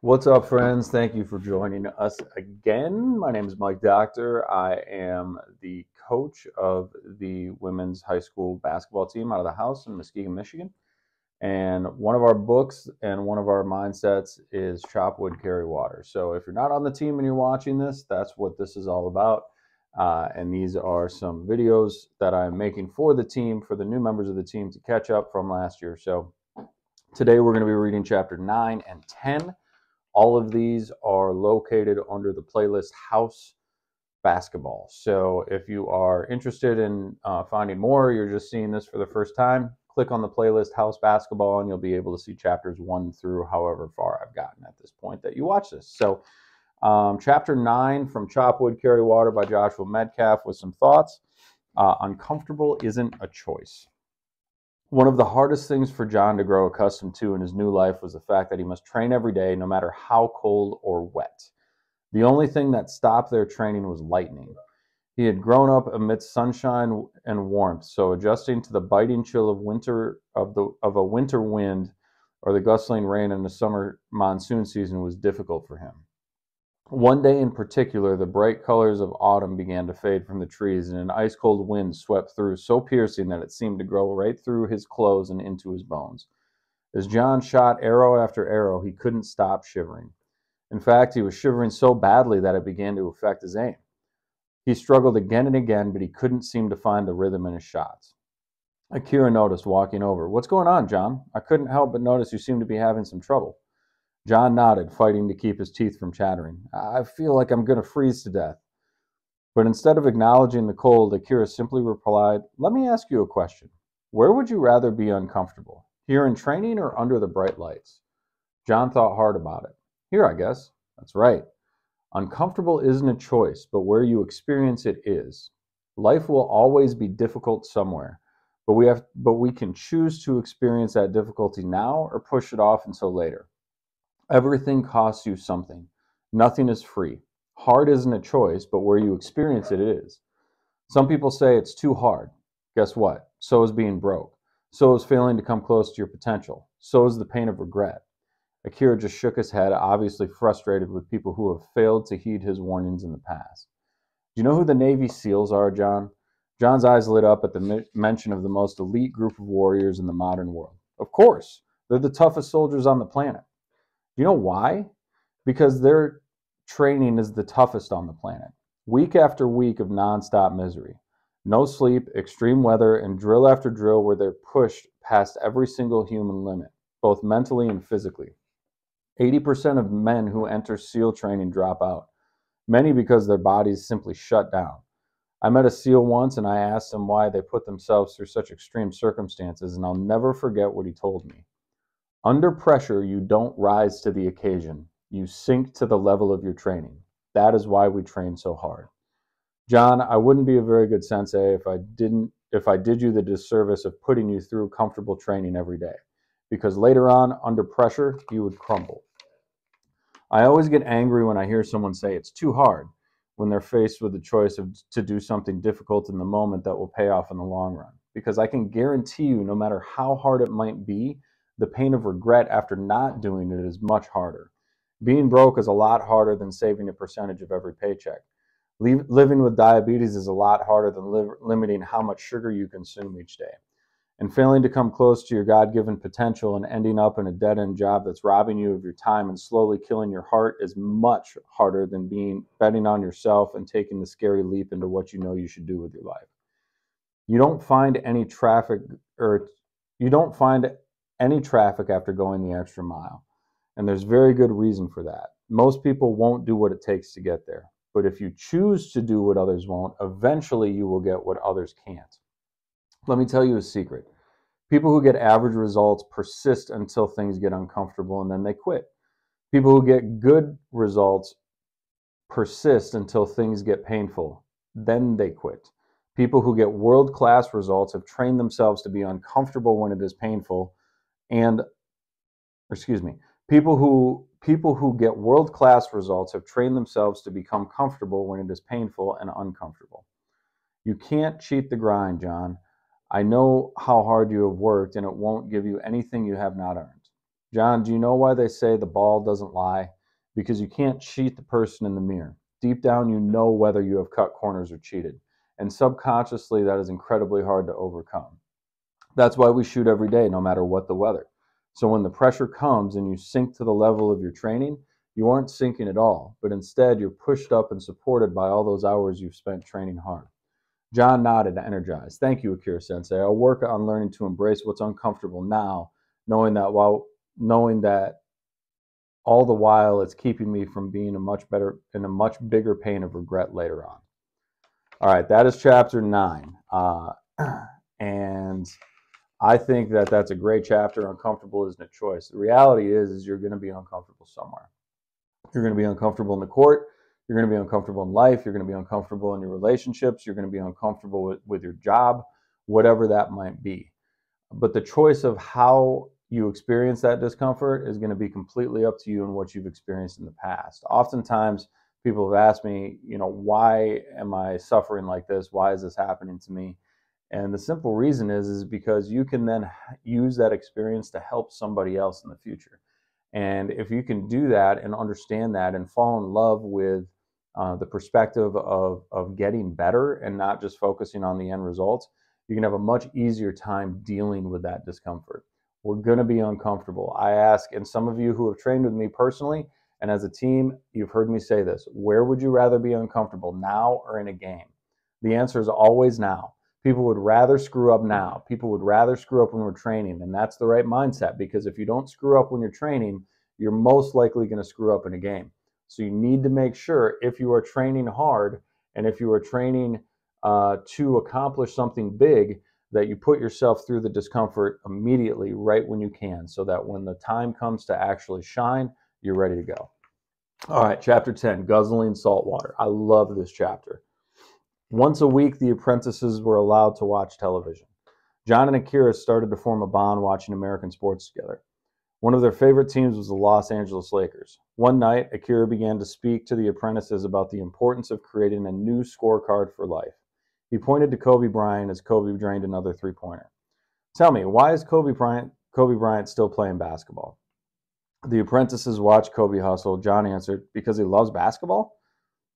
What's up, friends? Thank you for joining us again. My name is Mike Dokter. I am the coach of the women's high school basketball team out of the house in Muskegon, Michigan. And one of our books and one of our mindsets is chop wood, carry water. So if you're not on the team and you're watching this, that's what this is all about. And these are some videos that I'm making for the team, for the new members of the team to catch up from last year. So today we're going to be reading chapter 9 and 10. All of these are located under the playlist House Basketball. So if you are interested in finding more, you're just seeing this for the first time, click on the playlist House Basketball and you'll be able to see chapters 1 through however far I've gotten at this point that you watch this. So chapter 9 from Chop Wood, Carry Water by Joshua Medcalf with some thoughts. Uncomfortable isn't a choice. One of the hardest things for John to grow accustomed to in his new life was the fact that he must train every day, no matter how cold or wet. The only thing that stopped their training was lightning. He had grown up amidst sunshine and warmth, so adjusting to the biting chill of a winter wind or the gustling rain in the summer monsoon season was difficult for him. One day in particular, the bright colors of autumn began to fade from the trees, and an ice-cold wind swept through, so piercing that it seemed to go right through his clothes and into his bones. As John shot arrow after arrow, he couldn't stop shivering. In fact, he was shivering so badly that it began to affect his aim. He struggled again and again, but he couldn't seem to find the rhythm in his shots. Akira noticed, walking over. "What's going on, John? I couldn't help but notice you seem to be having some trouble." John nodded, fighting to keep his teeth from chattering. "I feel like I'm going to freeze to death." But instead of acknowledging the cold, Akira simply replied, "Let me ask you a question. Where would you rather be uncomfortable? Here in training or under the bright lights?" John thought hard about it. "Here, I guess." "That's right. Uncomfortable isn't a choice, but where you experience it is. Life will always be difficult somewhere, but we can choose to experience that difficulty now or push it off until later. Everything costs you something. Nothing is free. Hard isn't a choice, but where you experience it is. Some people say it's too hard. Guess what? So is being broke. So is failing to come close to your potential. So is the pain of regret." Akira just shook his head, obviously frustrated with people who have failed to heed his warnings in the past. "Do you know who the Navy SEALs are, John?" John's eyes lit up at the mention of the most elite group of warriors in the modern world. "Of course. They're the toughest soldiers on the planet." "Do you know why?" "Because their training is the toughest on the planet. Week after week of nonstop misery. No sleep, extreme weather, and drill after drill where they're pushed past every single human limit, both mentally and physically. 80% of men who enter SEAL training drop out, many because their bodies simply shut down. I met a SEAL once and I asked him why they put themselves through such extreme circumstances, and I'll never forget what he told me. Under pressure, you don't rise to the occasion. You sink to the level of your training. That is why we train so hard. John, I wouldn't be a very good sensei if I did you the disservice of putting you through comfortable training every day, because later on, under pressure, you would crumble. I always get angry when I hear someone say it's too hard when they're faced with the choice to do something difficult in the moment that will pay off in the long run, because I can guarantee you, no matter how hard it might be, the pain of regret after not doing it is much harder. Being broke is a lot harder than saving a percentage of every paycheck. Living with diabetes is a lot harder than limiting how much sugar you consume each day. And failing to come close to your God-given potential and ending up in a dead-end job that's robbing you of your time and slowly killing your heart is much harder than betting on yourself and taking the scary leap into what you know you should do with your life. You don't find any traffic or you don't find any traffic after going the extra mile. And there's very good reason for that. Most people won't do what it takes to get there. But if you choose to do what others won't, eventually you will get what others can't. Let me tell you a secret. People who get average results persist until things get uncomfortable and then they quit. People who get good results persist until things get painful, then they quit. People who get world-class results have trained themselves to be uncomfortable when it is painful and, excuse me, people who get world-class results have trained themselves to become comfortable when it is painful and uncomfortable. You can't cheat the grind, John. I know how hard you have worked, and it won't give you anything you have not earned. John, do you know why they say the ball doesn't lie? Because you can't cheat the person in the mirror. Deep down, you know whether you have cut corners or cheated. And subconsciously, that is incredibly hard to overcome. That's why we shoot every day, no matter what the weather. So when the pressure comes and you sink to the level of your training, you aren't sinking at all, but instead you're pushed up and supported by all those hours you've spent training hard. John nodded, energized. Thank you, Akira Sensei. I'll work on learning to embrace what's uncomfortable now, knowing that all the while it's keeping me from being in a much bigger pain of regret later on. All right, that is chapter 9. And I think that that's a great chapter. Uncomfortable isn't a choice. The reality is you're going to be uncomfortable somewhere. You're going to be uncomfortable in the court. You're going to be uncomfortable in life. You're going to be uncomfortable in your relationships. You're going to be uncomfortable with your job, whatever that might be. But the choice of how you experience that discomfort is going to be completely up to you and what you've experienced in the past. Oftentimes, people have asked me, why am I suffering like this? Why is this happening to me? And the simple reason is because you can then use that experience to help somebody else in the future. And if you can do that and understand that and fall in love with the perspective of getting better and not just focusing on the end results, you can have a much easier time dealing with that discomfort. We're going to be uncomfortable. I ask, and some of you who have trained with me personally and as a team, you've heard me say this, where would you rather be uncomfortable, now or in a game? The answer is always now. People would rather screw up now. People would rather screw up when we're training, and that's the right mindset, because if you don't screw up when you're training, you're most likely going to screw up in a game. So you need to make sure, if you are training hard and if you are training to accomplish something big, that you put yourself through the discomfort immediately, right when you can, so that when the time comes to actually shine, you're ready to go. All right, chapter 10, guzzling salt water. I love this chapter. Once a week, the apprentices were allowed to watch television. John and Akira started to form a bond watching American sports together. One of their favorite teams was the Los Angeles Lakers. One night, Akira began to speak to the apprentices about the importance of creating a new scorecard for life. He pointed to Kobe Bryant as Kobe drained another three-pointer. Tell me, why is Kobe Bryant still playing basketball? The apprentices watched Kobe hustle. John answered, because he loves basketball?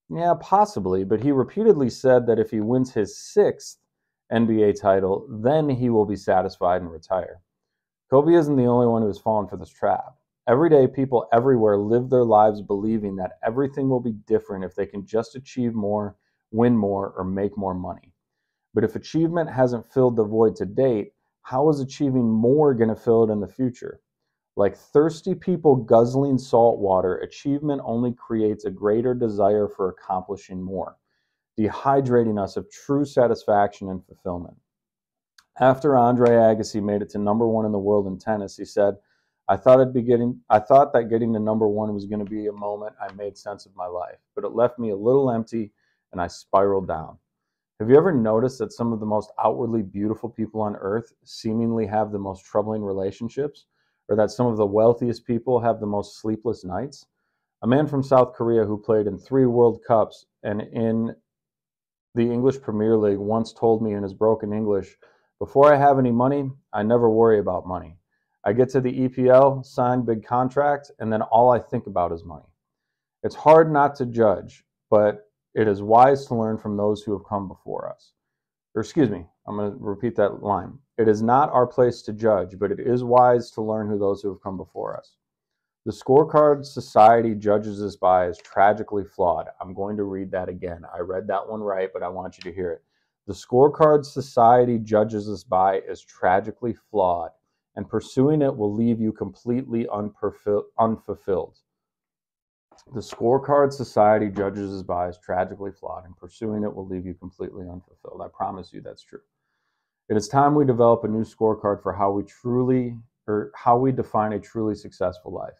Yeah, possibly, but he repeatedly said that if he wins his 6th NBA title, then he will be satisfied and retire. Kobe isn't the only one who has fallen for this trap. Every day, people everywhere live their lives believing that everything will be different if they can just achieve more, win more, or make more money. But if achievement hasn't filled the void to date, how is achieving more going to fill it in the future? Like thirsty people guzzling salt water, achievement only creates a greater desire for accomplishing more, dehydrating us of true satisfaction and fulfillment. After Andre Agassi made it to number 1 in the world in tennis, he said, I thought that getting to number 1 was going to be a moment I made sense of my life, but it left me a little empty and I spiraled down. Have you ever noticed that some of the most outwardly beautiful people on earth seemingly have the most troubling relationships? Or that some of the wealthiest people have the most sleepless nights? A man from South Korea who played in 3 World Cups and in the English Premier League once told me in his broken English, before I have any money, I never worry about money. I get to the EPL, sign big contracts, and then all I think about is money. It's hard not to judge, but it is wise to learn from those who have come before us. Or excuse me, I'm going to repeat that line. It is not our place to judge, but it is wise to learn who those who have come before us. The scorecard society judges us by is tragically flawed. I'm going to read that again. I read that one right, but I want you to hear it. The scorecard society judges us by is tragically flawed, and pursuing it will leave you completely unfulfilled. The scorecard society judges us by is tragically flawed, and pursuing it will leave you completely unfulfilled. I promise you that's true. It is time we develop a new scorecard for how we define a truly successful life.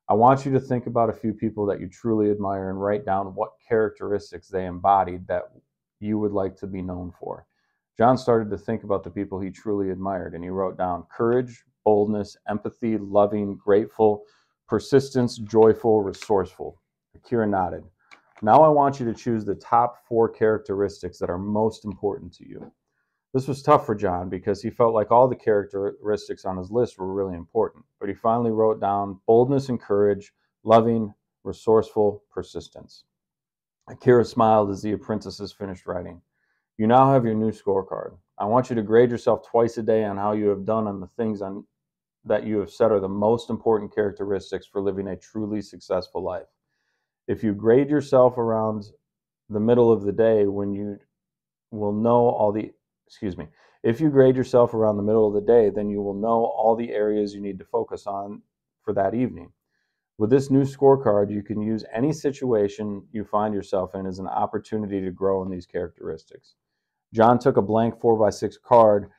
I want you to think about a few people that you truly admire and write down what characteristics they embodied that you would like to be known for. John started to think about the people he truly admired, and he wrote down courage, boldness, empathy, loving, grateful, persistence, joyful, resourceful. Akira nodded. Now I want you to choose the top 4 characteristics that are most important to you. This was tough for John because he felt like all the characteristics on his list were really important, but he finally wrote down boldness and courage, loving, resourceful, persistence. Akira smiled as the apprentices finished writing. You now have your new scorecard. I want you to grade yourself twice a day on how you have done on the things that you have said are the most important characteristics for living a truly successful life. If you grade yourself around the middle of the day, when you will know all the if you grade yourself around the middle of the day, then you will know all the areas you need to focus on for that evening. With this new scorecard, you can use any situation you find yourself in as an opportunity to grow in these characteristics. John took a blank 4x6 card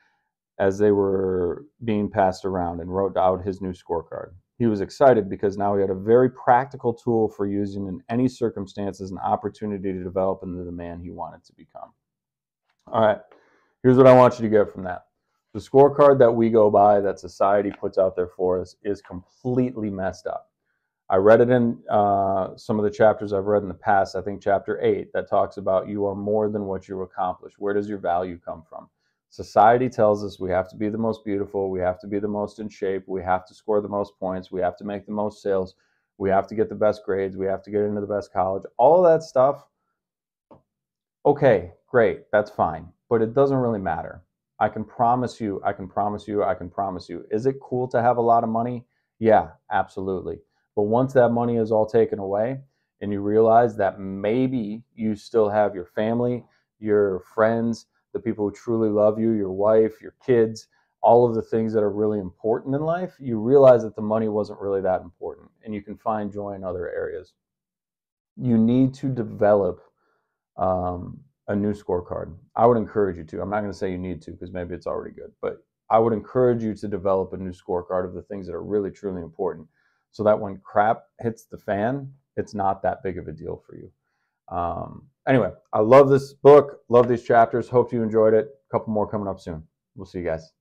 as they were being passed around and wrote out his new scorecard. He was excited because now he had a very practical tool for using in any circumstance as an opportunity to develop into the man he wanted to become. All right, here's what I want you to get from that. The scorecard that we go by, that society puts out there for us, is completely messed up. I read it in some of the chapters I've read in the past. I think chapter 8 that talks about you are more than what you accomplish. Where does your value come from? Society tells us we have to be the most beautiful, we have to be the most in shape, we have to score the most points, we have to make the most sales, we have to get the best grades, we have to get into the best college. All of that stuff, okay, great, that's fine, but it doesn't really matter. I can promise you. Is it cool to have a lot of money? Yeah, absolutely. But once that money is all taken away and you realize that maybe you still have your family, your friends, the people who truly love you, your wife, your kids, all of the things that are really important in life, you realize that the money wasn't really that important and you can find joy in other areas. You need to develop a new scorecard. I would encourage you to. I'm not going to say you need to because maybe it's already good, but I would encourage you to develop a new scorecard of the things that are really, truly important so that when crap hits the fan, it's not that big of a deal for you. Anyway, I love this book, love these chapters. Hope you enjoyed it. A couple more coming up soon. We'll see you guys.